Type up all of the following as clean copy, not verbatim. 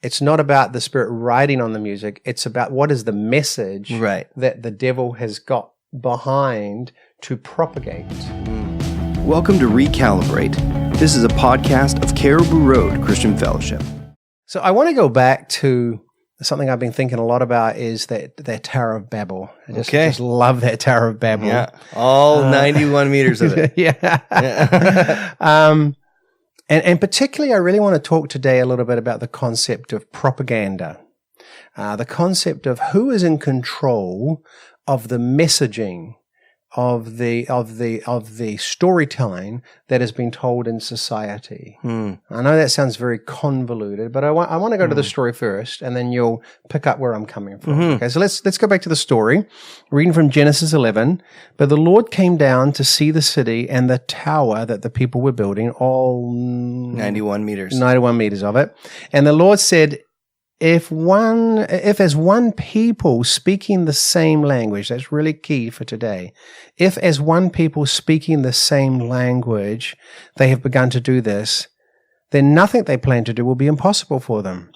it's not about the Spirit writing on the music. It's about what is the message that the devil has got behind to propagate. Welcome to Recalibrate. This is a podcast of Cariboo Road Christian Fellowship. So I want to go back to something I've been thinking a lot about is that Tower of Babel. I just love that Tower of Babel. Yeah, all 91 meters of it. And particularly, I really want to talk today a little bit about the concept of propaganda, the concept of who is in control of the messaging of the storytelling that has been told in society. I know that sounds very convoluted, but I want to go to the story first, and then you'll pick up where I'm coming from. Okay, so let's go back to the story, reading from Genesis 11. But the Lord came down to see the city and the tower that the people were building, all 91 meters of it, and the Lord said, If as one people speaking the same language, that's really key for today. If as one people speaking the same language, they have begun to do this, then nothing they plan to do will be impossible for them.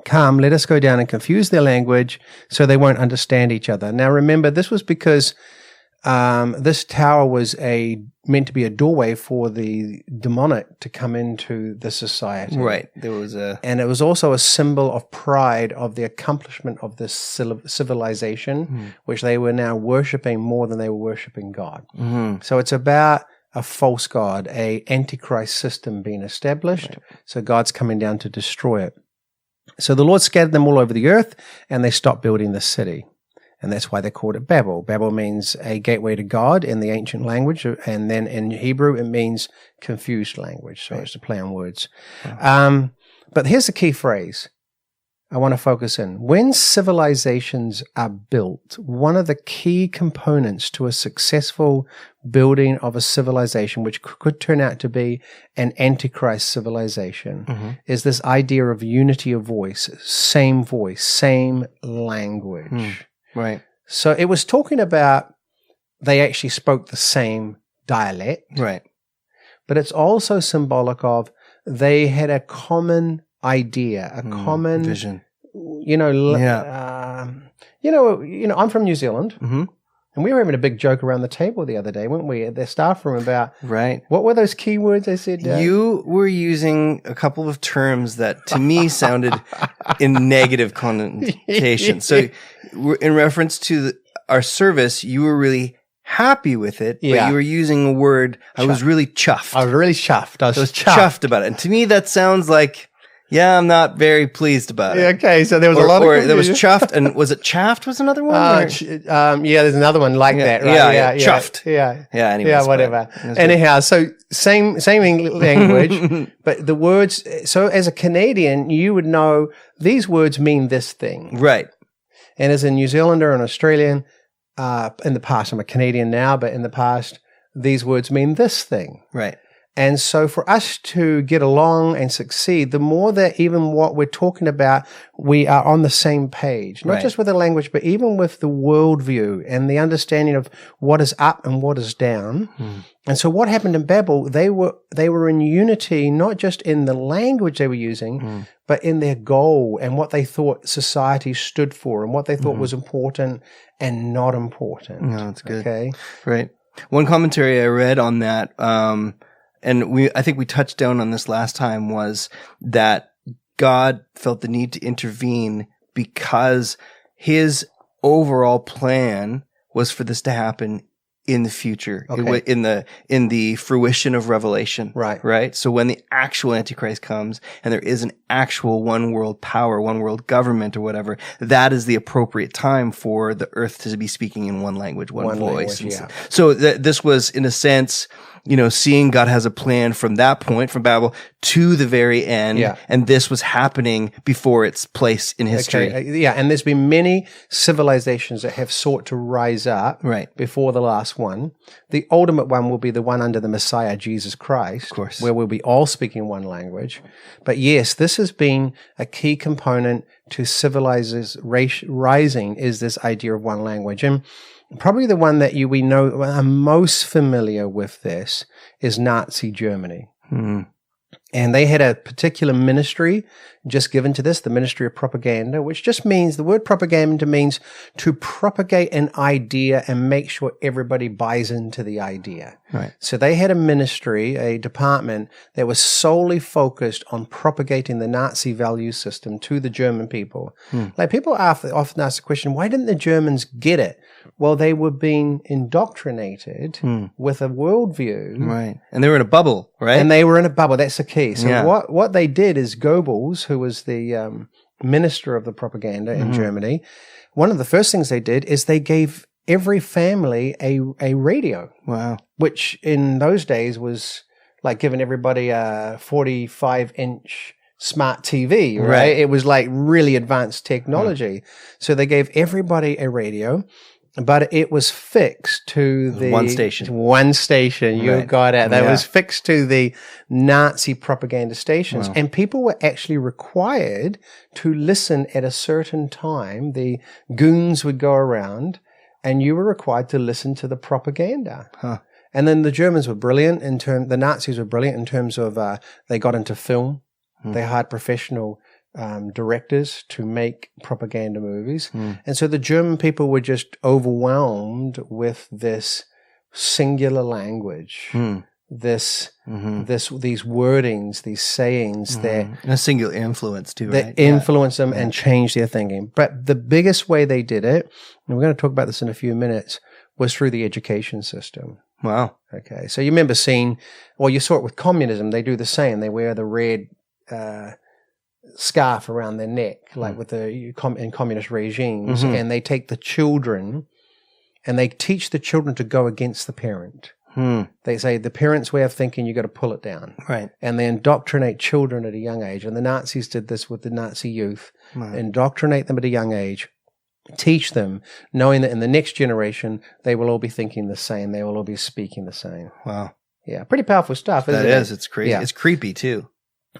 Come, let us go down and confuse their language so they won't understand each other. Now remember, this was because this tower was meant to be a doorway for the demonic to come into the society. Right. And it was also a symbol of pride of the accomplishment of this civilization, which they were now worshiping more than they were worshiping God. So it's about a false god, a antichrist system being established. Right. So God's coming down to destroy it. So the Lord scattered them all over the earth, and they stopped building the city. And that's why they called it Babel. Babel means a gateway to God in the ancient language, and then in Hebrew it means confused language. So it's a play on words. But here's the key phrase I want to focus in. When civilizations are built, one of the key components to a successful building of a civilization, which could turn out to be an antichrist civilization, is this idea of unity of voice, same language. Right. So it was talking about they actually spoke the same dialect. Right. But it's also symbolic of they had a common idea, a common vision. I'm from New Zealand. And we were having a big joke around the table the other day, weren't we, at the staff room about what were those key words they said? You were using a couple of terms that to me sounded in negative connotation. So in reference to our service, you were really happy with it, but you were using a word, I was really chuffed. I was really chuffed. I was chuffed about it. And to me, that sounds like, I'm not very pleased about it. Okay, so there was a lot of there was chuffed, and was it chaffed was another one? There's another one like that, right? Yeah, chuffed. Anyways, whatever. Anyhow, so same language, but the words, so as a Canadian, you would know these words mean this thing. Right. And as a New Zealander and Australian, in the past, I'm a Canadian now, but in the past, these words mean this thing. Right. And so for us to get along and succeed, the more that even what we're talking about, we are on the same page, not just with the language, but even with the worldview and the understanding of what is up and what is down. And so what happened in Babel, they were in unity, not just in the language they were using, but in their goal and what they thought society stood for and what they thought was important and not important. No, that's good. Okay. Right. One commentary I read on that, and I think we touched down on this last time, was that God felt the need to intervene because his overall plan was for this to happen in the future, in the fruition of Revelation. Right. So when the actual Antichrist comes and there is an actual one world power, one world government or whatever, that is the appropriate time for the earth to be speaking in one language, one voice. So this was, in a sense, seeing God has a plan from that point, from Babel to the very end. And this was happening before its place in history. And there's been many civilizations that have sought to rise up before the last one. The ultimate one will be the one under the Messiah, Jesus Christ, of course, where we'll be all speaking one language. But yes, this has been a key component to civilizers rising, is this idea of one language. And probably the one that we know are most familiar with this is Nazi Germany. And they had a particular ministry just given to this, the ministry of propaganda, which just means, the word propaganda means to propagate an idea and make sure everybody buys into the idea. Right. So they had a ministry, a department that was solely focused on propagating the Nazi value system to the German people. Like people often ask the question, why didn't the Germans get it? Well, they were being indoctrinated with a worldview. Right. And they were in a bubble, right? And they were in a bubble. That's the key. So Yeah. what they did is Goebbels, who was the minister of the propaganda in Germany, one of the first things they did is they gave every family a radio. Wow. Which in those days was like giving everybody a 45-inch smart TV, right? It was like really advanced technology. So they gave everybody a radio, but it was fixed to the one station. One station. You got it. That Yeah. was fixed to the Nazi propaganda stations. Wow. And people were actually required to listen at a certain time. The goons would go around and you were required to listen to the propaganda. Huh. And then the Germans were brilliant the Nazis were brilliant in terms of they got into film. They hired professional directors to make propaganda movies. And so the German people were just overwhelmed with this singular language, these wordings, these sayings that a singular influence too, that right? influence them and change their thinking. But the biggest way they did it, and we're going to talk about this in a few minutes, was through the education system. Wow. Okay, so you remember you saw it with communism. They do the same. They wear the red scarf around their neck, like with in communist regimes, and they take the children and they teach the children to go against the parent. They say the parent's way of thinking, you got to pull it down. Right. And they indoctrinate children at a young age. And the Nazis did this with the Nazi youth. Indoctrinate them at a young age. Teach them, knowing that in the next generation, they will all be thinking the same. They will all be speaking the same. Wow. Yeah, pretty powerful stuff, isn't it? That is. It's crazy. Yeah. It's creepy too.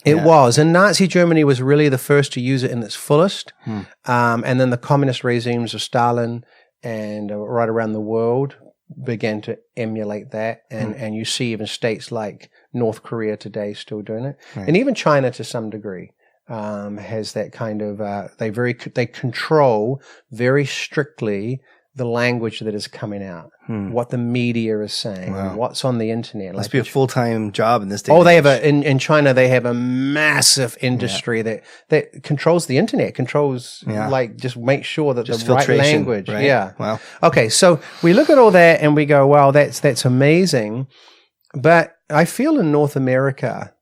It was. And Nazi Germany was really the first to use it in its fullest. And then the communist regimes of Stalin and right around the world began to emulate that. And you see even states like North Korea today still doing it. And even China to some degree has that kind of, they control very strictly the language that is coming out, what the media is saying, what's on the internet. Must be a full-time job in this day. Oh, they have in China, they have a massive industry that controls the internet, just make sure that just the right language. Right? Yeah. Wow. Okay. So we look at all that and we go, wow, that's amazing. But I feel in North America,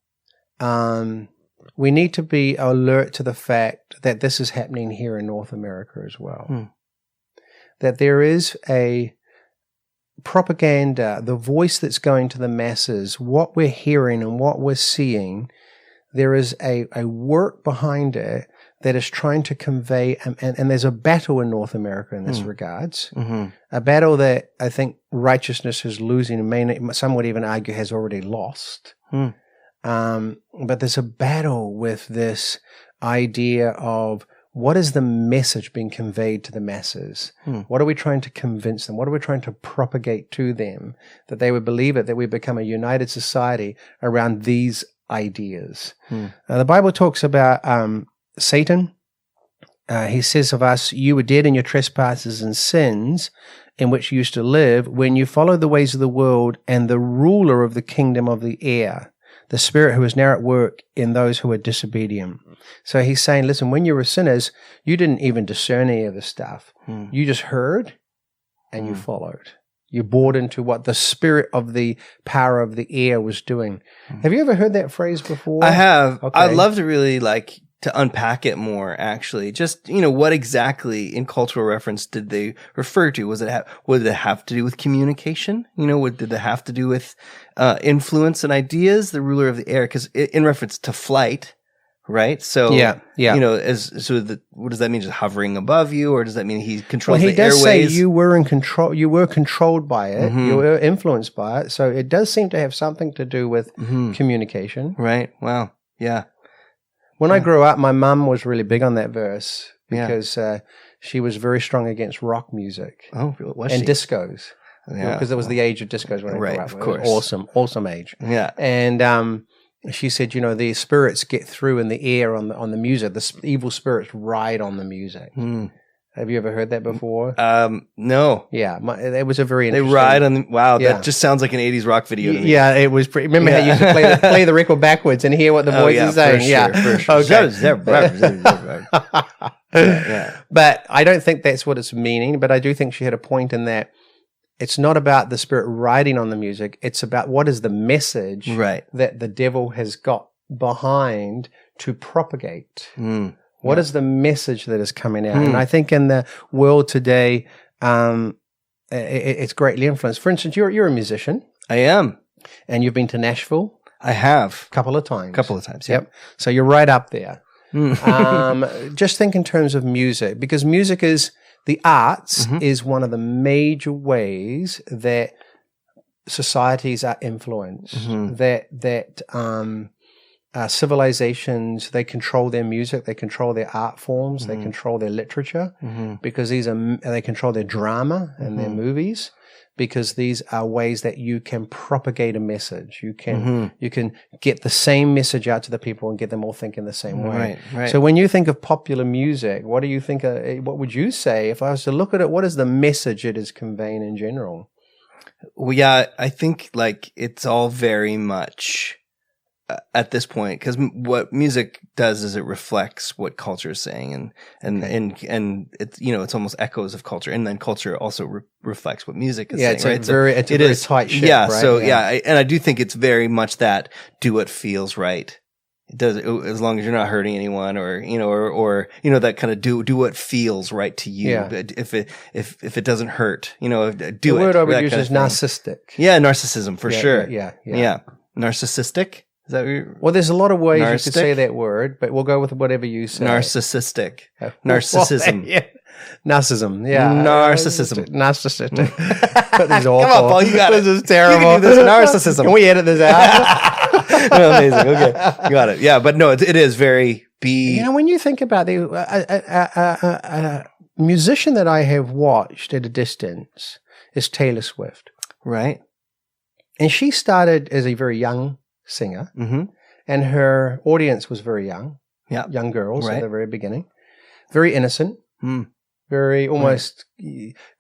we need to be alert to the fact that this is happening here in North America as well. That there is a propaganda, the voice that's going to the masses, what we're hearing and what we're seeing, there is a work behind it that is trying to convey, and there's a battle in North America in this regards, a battle that I think righteousness is losing, and some would even argue has already lost. But there's a battle with this idea of what is the message being conveyed to the masses? What are we trying to convince them? What are we trying to propagate to them that they would believe it, that we become a united society around these ideas? The Bible talks about Satan. He says of us, you were dead in your trespasses and sins in which you used to live when you followed the ways of the world and the ruler of the kingdom of the air, the spirit who is now at work in those who are disobedient. So he's saying, listen, when you were sinners, you didn't even discern any of this stuff. You just heard and you followed. You bought into what the spirit of the power of the air was doing. Have you ever heard that phrase before? I have. Okay. I'd love to really to unpack it more, actually. Just, what exactly in cultural reference did they refer to? Would it have to do with communication? Did it have to do with influence and ideas, the ruler of the air? Because in reference to flight, right? So, yeah. what does that mean? Just hovering above you, or does that mean he controls the airways? Well, he does say you were in control. You were controlled by it. You were influenced by it. So it does seem to have something to do with communication. Right. Wow. Yeah. When I grew up, my mum was really big on that verse because she was very strong against rock music. Oh, was and she? Discos. Yeah. Because it was the age of discos when I grew up. Of course. Awesome age. Yeah. And She said, the spirits get through in the air on the music. The evil spirits ride on the music. Have you ever heard that before? No. Yeah, it was a very interesting... They ride on the... Wow, that just sounds like an 80s rock video to me. Yeah, it was pretty... Remember how you used to play the record backwards and hear what the voice is saying? For sure. Okay. But I don't think that's what it's meaning, but I do think she had a point in that it's not about the spirit riding on the music. It's about what is the message that the devil has got behind to propagate. What is the message that is coming out? And I think in the world today, it's greatly influenced. For instance, you're a musician. I am. And you've been to Nashville? I have. A couple of times. Yep. So you're right up there. Just think in terms of music, because music is... The arts is one of the major ways that societies are influenced, that civilizations, they control their music, they control their art forms, they control their literature, because they control their drama and their movies, because these are ways that you can propagate a message. You can get the same message out to the people and get them all thinking the same way. Right. So when you think of popular music, what do you think? What would you say if I was to look at it? What is the message it is conveying in general? Well, yeah, I think like it's all very much at this point, because what music does is it reflects what culture is saying, and it's it's almost echoes of culture, and then culture also reflects what music is saying. It's a very tight ship. Yeah, right? so and I do think it's very much that do what feels right. It does, as long as you're not hurting anyone, or that kind of do what feels right to you. Yeah. But if it doesn't hurt, do it. The word I would use is narcissistic. Yeah, narcissism for sure. Yeah. Narcissistic. Is that what you're... Well, there's a lot of ways you could say that word, but we'll go with whatever you say. Narcissistic. Narcissism. Narcissism. Yeah. Narcissism. Narcissistic. This is awful. Come on, Paul, you got it. This is terrible. You can do this. Narcissism. Can we edit this out? Amazing. Okay. Got it. Yeah, but no, it is very when you think about the musician that I have watched at a distance is Taylor Swift. Right. And she started as a very young singer, and her audience was very young, young girls at the very beginning, very innocent, very almost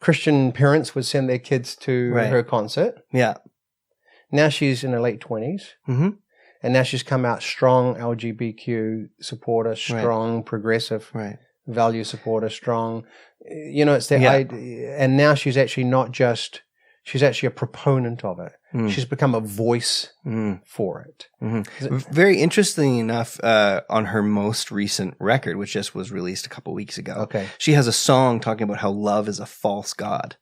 Christian parents would send their kids to her concert. Yeah. Now she's in her late 20s, and now she's come out strong LGBTQ supporter, strong progressive value supporter, strong. It's that idea, and now she's actually not just. She's actually a proponent of it. She's become a voice for it. Very interesting enough, on her most recent record, which just was released a couple weeks ago, she has a song talking about how love is a false god.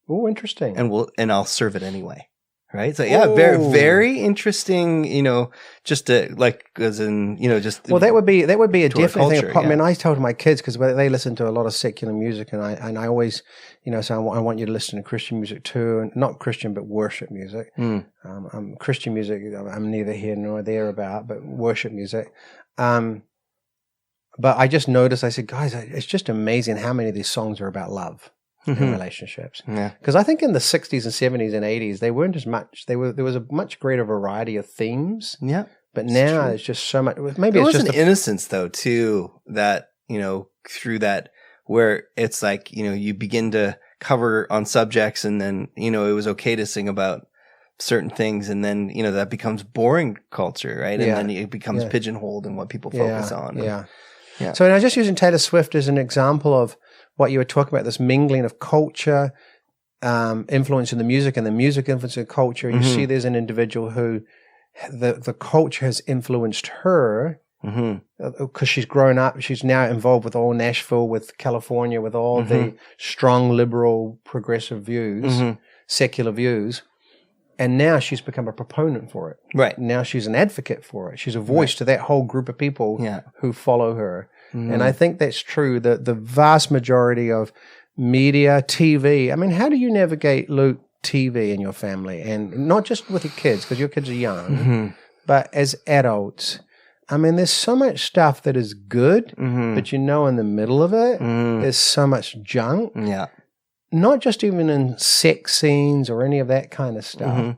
Oh, interesting. And I'll serve it anyway. Right. So very, very interesting, just as in, just. Well, that would be a different thing. Culture, I mean, I told my kids, because they listen to a lot of secular music, and I always, so I want you to listen to Christian music too, and not Christian, but worship music. Christian music, I'm neither here nor there about, but worship music. But I just noticed, I said, guys, it's just amazing how many of these songs are about love. In relationships, because I think in the 60s and 70s and 80s they weren't as much. There was a much greater variety of themes. Yeah, but now it's just so much. Maybe there it's was just an innocence though too that through that where it's like you begin to cover on subjects, and then it was okay to sing about certain things, and then that becomes boring culture, right? And then it becomes pigeonholed in what people focus on. So I was just using Taylor Swift as an example of what you were talking about, this mingling of culture, influencing the music, and the music influencing culture. You see there's an individual who the culture has influenced her because she's grown up. She's now involved with all Nashville, with California, with all the strong liberal progressive views, secular views. And now she's become a proponent for it. Right. Now she's an advocate for it. She's a voice to that whole group of people who follow her. And I think that's true. The vast majority of media, TV, I mean, how do you navigate, Luke, TV in your family? And not just with your kids, because your kids are young, but as adults. I mean, there's so much stuff that is good, but in the middle of it, there's so much junk. Yeah. Not just even in sex scenes or any of that kind of stuff,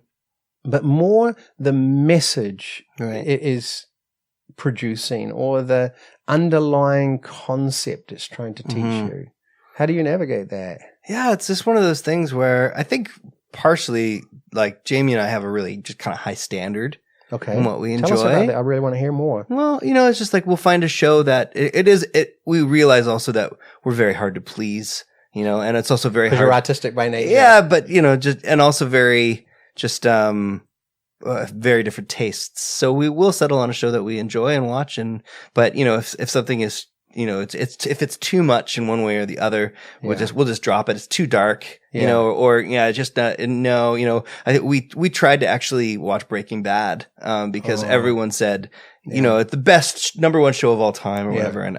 but more the message Right. it is producing, or the underlying concept it's trying to teach you. How do you navigate that? Yeah, it's just one of those things where I think partially, like, Jamie and I have a really just kind of high standard Okay. in what we enjoy. Tell us about that. I really want to hear more. Well, it's just like we'll find a show that we realize also that we're very hard to please, and it's also very hard. Because you're artistic by nature. Yeah, but, and also very very different tastes. So we will settle on a show that we enjoy and watch. But if something is, if it's too much in one way or the other, we'll just drop it. It's too dark, just no. I think we tried to actually watch Breaking Bad, because everyone said, it's the best number one show of all time or whatever. And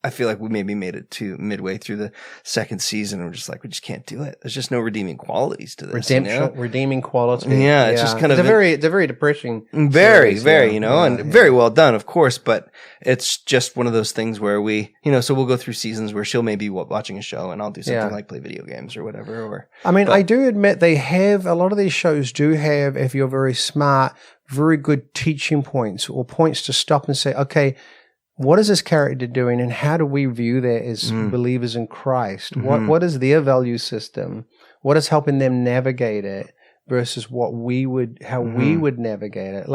I feel like we maybe made it to midway through the second season. And we're just like, we just can't do it. There's just no redeeming qualities to this. Redeeming quality. Yeah, it's just kind of it's a very depressing. Very, series, very, and very well done, of course. But it's just one of those things where we, so we'll go through seasons where she'll maybe watching a show and I'll do something like play video games or whatever. I do admit they have, a lot of these shows do have, if you're very smart, very good teaching points, or points to stop and say, okay, what is this character doing, and how do we view that as believers in Christ? What is their value system? What is helping them navigate it versus how we would navigate it?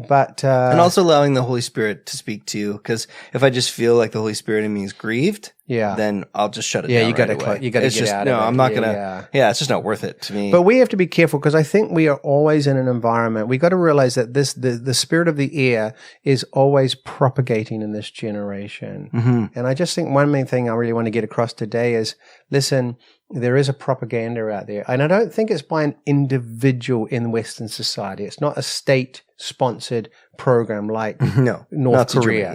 But and also allowing the Holy Spirit to speak to you, because if I just feel like the Holy Spirit in me is grieved, then I'll just shut it down. You got to get out of it. No, I'm not gonna. Yeah, it's just not worth it to me. But we have to be careful, because I think we are always in an environment. We got to realize that the spirit of the air is always propagating in this generation. And I just think one main thing I really want to get across today is, listen, there is a propaganda out there, and I don't think it's by an individual in Western society. It's not a state-sponsored program like North Korea.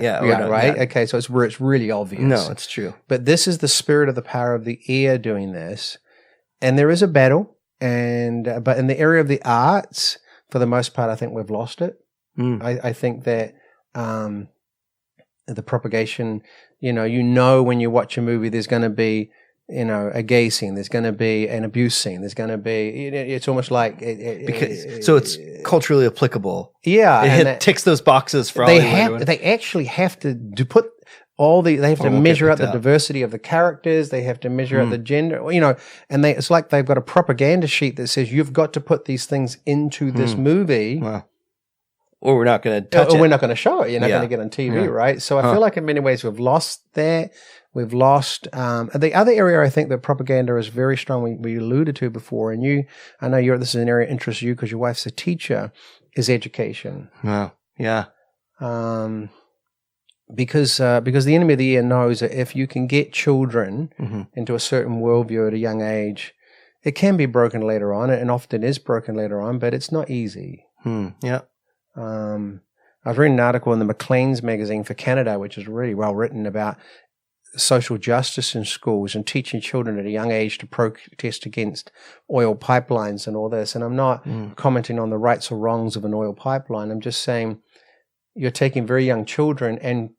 Right? Yeah. Okay, so it's really obvious. No, it's true. But this is the spirit of the power of the air doing this, and there is a battle. And but in the area of the arts, for the most part, I think we've lost it. I think that the propagation, when you watch a movie, there's going to be a gay scene, there's going to be an abuse scene, there's going to be, it's almost like so it's culturally applicable. Yeah, it ticks those boxes for they actually have to put all the, they have to measure out the diversity of the characters, they have to measure out the gender, and it's like they've got a propaganda sheet that says you've got to put these things into this movie. Wow. Or we're not going to touch it. Or we're not going to show it. You're not going to get on TV, right? So I feel like in many ways we've lost that. We've lost the other area. I think that propaganda is very strong. We alluded to before, and I know this is an area that interests you because your wife's a teacher. Is education? Wow, yeah. Because the enemy of the ear knows that if you can get children into a certain worldview at a young age, it can be broken later on, and often is broken later on. But it's not easy. Yeah. I've read an article in the Maclean's magazine for Canada, which is really well written, about social justice in schools and teaching children at a young age to protest against oil pipelines and all this. And I'm not commenting on the rights or wrongs of an oil pipeline. I'm just saying you're taking very young children and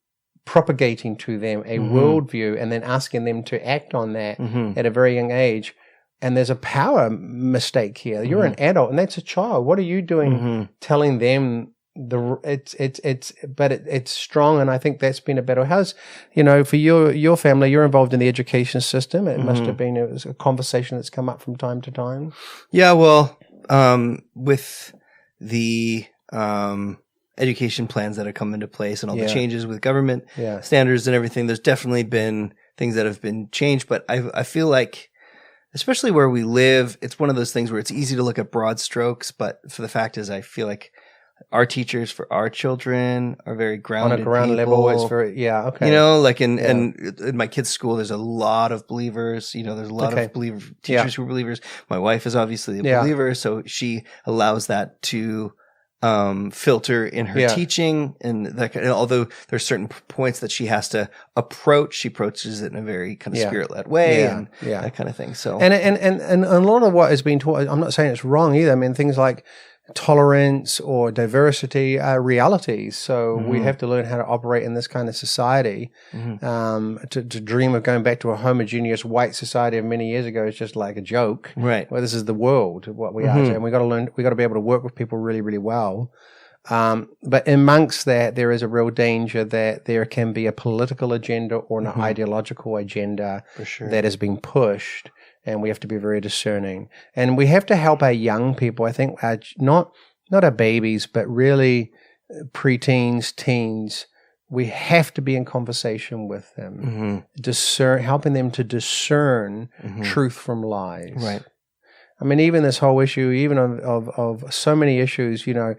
propagating to them a worldview and then asking them to act on that at a very young age. And there's a power mistake here. You're an adult and that's a child. What are you doing telling them it's strong, and I think that's been a battle. How's, for your family, you're involved in the education system. It must have been a conversation that's come up from time to time. Yeah, well, with the education plans that have come into place and all the changes with government standards and everything, there's definitely been things that have been changed. But I feel like, especially where we live, it's one of those things where it's easy to look at broad strokes. But for the fact is, I feel like our teachers for our children are very grounded on a ground people. level. It's very, okay. And in my kids' school, there's a lot of believers. There's a lot of teachers who are believers. My wife is obviously a believer, so she allows that to filter in her teaching. And although there's certain points that she has to approach, she approaches it in a very kind of spirit-led way and that kind of thing. So and a lot of what is being taught, I'm not saying it's wrong either. I mean, things like tolerance or diversity are realities. So we have to learn how to operate in this kind of society. To dream of going back to a homogeneous white society of many years ago is just like a joke. Right. Well, this is the world, what we are. And we got to learn, we got to be able to work with people really, really well. But amongst that, there is a real danger that there can be a political agenda or an ideological agenda that is being pushed. And we have to be very discerning. And we have to help our young people, I think, not our babies, but really preteens, teens. We have to be in conversation with them, helping them to discern truth from lies. Right. I mean, even this whole issue, even of so many issues, you know,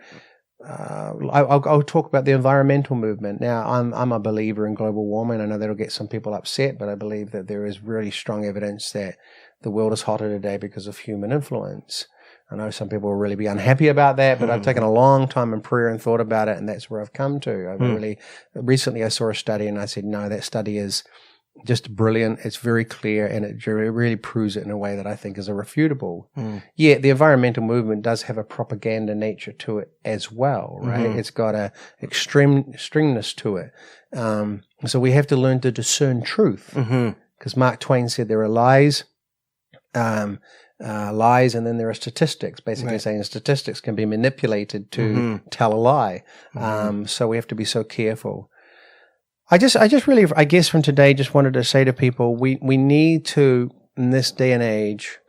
I'll talk about the environmental movement. Now, I'm a believer in global warming. I know that'll get some people upset, but I believe that there is really strong evidence that the world is hotter today because of human influence. I know some people will really be unhappy about that, but I've taken a long time in prayer and thought about it, and that's where I've come to. Recently I saw a study, and I said, no, that study is just brilliant. It's very clear, and it really proves it in a way that I think is irrefutable. Yet the environmental movement does have a propaganda nature to it as well, right? It's got a extremeness to it. So we have to learn to discern truth, because Mark Twain said there are lies, and then there are statistics, basically saying statistics can be manipulated to tell a lie. So we have to be so careful. I just really, I guess from today, just wanted to say to people, we need to, in this day and age,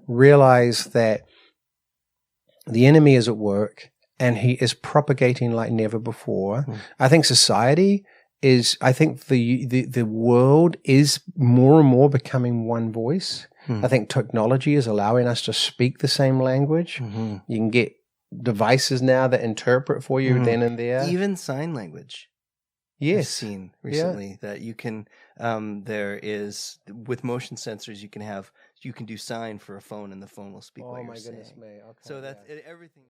realize that the enemy is at work and he is propagating like never before. I think society is, I think the world is more and more becoming one voice. I think technology is allowing us to speak the same language. You can get devices now that interpret for you then and there. Even sign language. Yes. I've seen recently that you can, there is, with motion sensors, you can do sign for a phone and the phone will speak what you're saying. Oh my goodness me. Okay, so that's everything.